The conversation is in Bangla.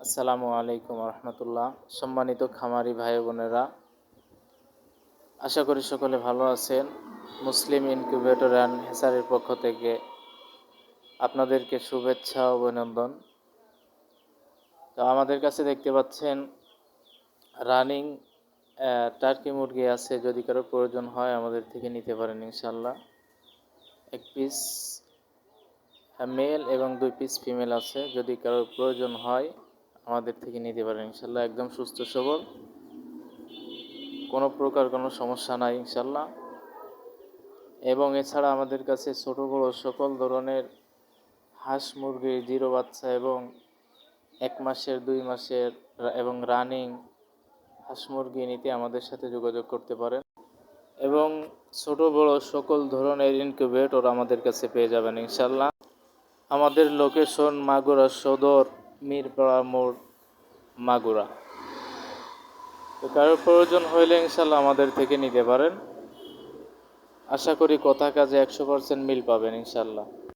আসসালামু আলাইকুম রহমতুল্লাহ। সম্মানিত খামারি ভাই বোনেরা, আশা করি সকলে ভালো আছেন। মুসলিম ইনকিউবেটর অ্যান্ড হ্যাচারির পক্ষ থেকে আপনাদেরকে শুভেচ্ছা ও অভিনন্দন। তো আমাদের কাছে দেখতে পাচ্ছেন রানিং টার্কি মুরগি আছে। যদি কারো প্রয়োজন হয় আমাদের থেকে নিতে পারেন ইনশাল্লাহ। এক পিস মেল এবং 2 পিস ফিমেল আছে। যদি কারোর প্রয়োজন হয় আমাদের থেকে নিতে পারেন ইনশাল্লাহ। একদম সুস্থ সবল, কোনো প্রকার কোনো সমস্যা নাই ইনশাল্লাহ। এবং এছাড়া আমাদের কাছে ছোট বড় সকল ধরনের হাঁস মুরগি, জিরো বাচ্চা এবং 1 মাসের 2 মাসের এবং রানিং হাঁস মুরগি নিতে আমাদের সাথে যোগাযোগ করতে পারেন। এবং ছোট বড় সকল ধরনের ইনকিউবেটর আমাদের কাছে পেয়ে যাবেন ইনশাল্লাহ। আমাদের লোকেশন মাগুরা সদর, মিরপাড়া মোড়, মাগুরা। তো কারোর প্রয়োজন হইলে ইনশাল্লাহ আমাদের থেকে নিতে পারেন। আশা করি কথা কাজে 100% মিল পাবেন ইনশাল্লাহ।